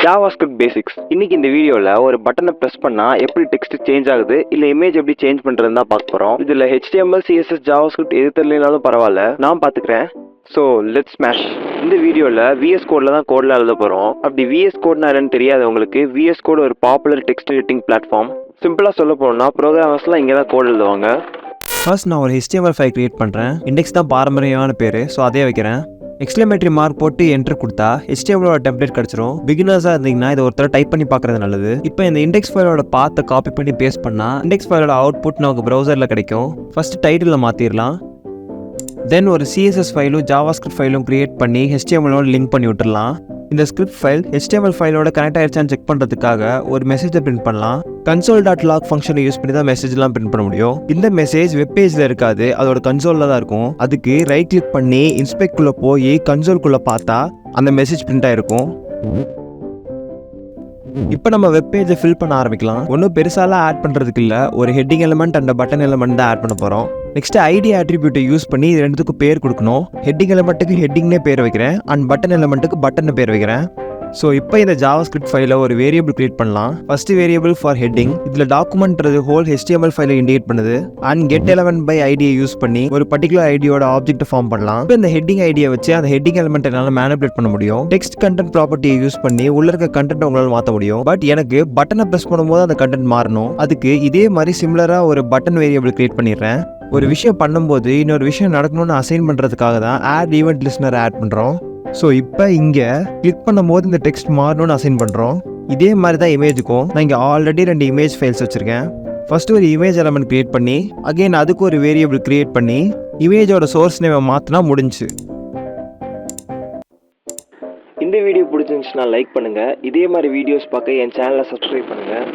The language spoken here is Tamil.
JavaScript basics. இன்னைக்கு இந்த வீடியோல ஒரு பட்டனை பிரஸ் பண்ணா எப்படி டெக்ஸ்ட் சேஞ்ச் ஆகுது இல்ல இமேஜ் எப்படி சேஞ்ச் பண்றதுன்னு தான் பார்க்க போறோம். இதுல HTML, CSS, JavaScript எது தெரியலனாலும் பரவாயில்ல, நான் பாத்துக்கிறேன். So let's smash. இந்த வீடியோவில் VS கோடில் தான் கோடில் எழுத போகிறோம். அப்படி VS கோட்னா என்னன்னு தெரியாதவங்களுக்கு VS கோட் ஒரு பாப்புலர் டெக்ஸ்ட் எடிட்டிங் பிளாட்ஃபார்ம். சிம்பிளாக சொல்ல போனோம்னா ப்ரோக்ராமர்ஸ்லாம் இங்கே தான் கோட் எழுதுவாங்க. ஃபர்ஸ்ட் நான் ஒரு HTML ஃபைல் கிரியேட் பண்ணுறேன். இண்டெக்ஸ் தான் பாரம்பரியமான பேர், ஸோ அதே வைக்கிறேன். எக்ஸ்க்ளமேட்டரி மார்க் போட்டு என்டர் கொடுத்தா HTML டெம்ப்ளேட் கிடச்சிரும். பிகினர்ஸாக இருந்தீங்கன்னா இதை ஒருத்தர் டைப் பண்ணி பார்க்குறது நல்லது. இப்போ இந்த இண்டெக்ஸ் ஃபைலோட பாத்தை காப்பி பண்ணி பேஸ்ட் பண்ணால் இண்டெக்ஸ் ஃபைலோட அவுட்புட் நமக்கு ப்ரௌசரில் கிடைக்கும். ஃபர்ஸ்ட் டைட்டிலில் மாற்றிடலாம். தென் ஒரு CSS ஃபைலும் JavaScript ஃபைலும் கிரியேட் பண்ணி HTMLோட லிங்க் பண்ணி விட்டுடலாம். இந்த ஸ்கிரிப்ட் ஃபைல் HTML ஃபைலோட கனெக்ட் ஆயிடுச்சான்னு செக் பண்ணுறதுக்காக ஒரு மெசேஜை பிரிண்ட் பண்ணலாம். console.log ஃபங்க்ஷனை யூஸ் பண்ணி தான் மெசேஜ்லாம் பிரிண்ட் பண்ண முடியும். இந்த மெசேஜ் வெப் பேஜில் இருக்காது, அதோட கன்சோலில் தான் இருக்கும். அதுக்கு ரைட் கிளிக் பண்ணி இன்ஸ்பெக்ட்குள்ளே போய் கன்சோல்குள்ளே பார்த்தா அந்த மெசேஜ் பிரிண்ட் ஆகிருக்கும். இப்போ நம்ம வெப் பேஜை ஃபில் பண்ண ஆரம்பிக்கலாம். ஒன்றும் பெருசாலாம் ஆட் பண்ணுறதுக்கு இல்லை, ஒரு heading element and button element தான் ஆட் பண்ண போகிறோம். நெக்ஸ்ட் ஐடி ஆட்ரிபியூட்டை யூஸ் பண்ணி இது ரெண்டுத்துக்கும் பேர் கொடுக்கணும். ஹெட்டிங் எலிமெண்ட்டுக்கு ஹெட்டிங்னே பேர் வைக்கிறேன் அண்ட் பட்டன் எலிமெண்ட்டுக்கு பட்டன் பேர் வைக்கிறேன். ஸோ இப்போ இந்த JavaScript ஃபைலில் ஒரு வேரியபிள் கிரியேட் பண்ணலாம். First variable for heading. இதில் டாக்குமெண்ட்றது ஹோல் HTML ஃபைலை இண்டிகேட் பண்ணுது. அண்ட் கெட் எலமெண்ட் பை ஐடியை யூஸ் பண்ணி ஒரு பர்டிகுலர் ஐடியோட ஆப்ஜெக்ட் ஃபார்ம் பண்ணலாம். இப்போ இந்த ஹெட்டிங் ஐடியை வச்சு அந்த ஹெட்டிங் எலிமெண்ட் என்னால் மேனிபுலேட் பண்ண முடியும். டெக்ஸ்ட் கண்டென்ட் ப்ராப்பர்ட்டியை யூஸ் பண்ணி உள்ள இருக்க கண்டென்ட் உங்களால் மாற்ற முடியும். பட் எனக்கு பட்டனை ப்ரெஸ் பண்ணும்போது அந்த கண்டென்ட் மாறணும். அதுக்கு இதே மாதிரி சிமிலராக ஒரு பட்டன் வேரியபிள் கிரியேட் பண்ணிடுறேன். ஒரு விஷயம் பண்ணும்போது இன்னொரு விஷயம் நடக்கணும்னு அசைன் பண்ணுறதுக்காக தான் ஆட் ஈவெண்ட் லிஸ்னர் ஆட் பண்ணுறோம். ஸோ இப்போ இங்கே கிளிக் பண்ணும்போது இந்த டெக்ஸ்ட் மாறணும்னு அசைன் பண்ணுறோம். இதே மாதிரி தான் இமேஜுக்கும். நான் இங்கே ஆல்ரெடி 2 இமேஜ் ஃபைல்ஸ் வச்சுருக்கேன். ஃபர்ஸ்ட் ஒரு இமேஜ் எலமெண்ட் கிரியேட் பண்ணி அகைன் அதுக்கு ஒரு வேரியபிள் கிரியேட் பண்ணி இமேஜோட சோர்ஸ் நேமை மாற்றினா முடிஞ்சு. இந்த வீடியோ பிடிச்சிருந்துச்சுன்னா லைக் பண்ணுங்கள். இதே மாதிரி வீடியோஸ் பார்க்க என் சேனலை சப்ஸ்கிரைப் பண்ணுங்கள்.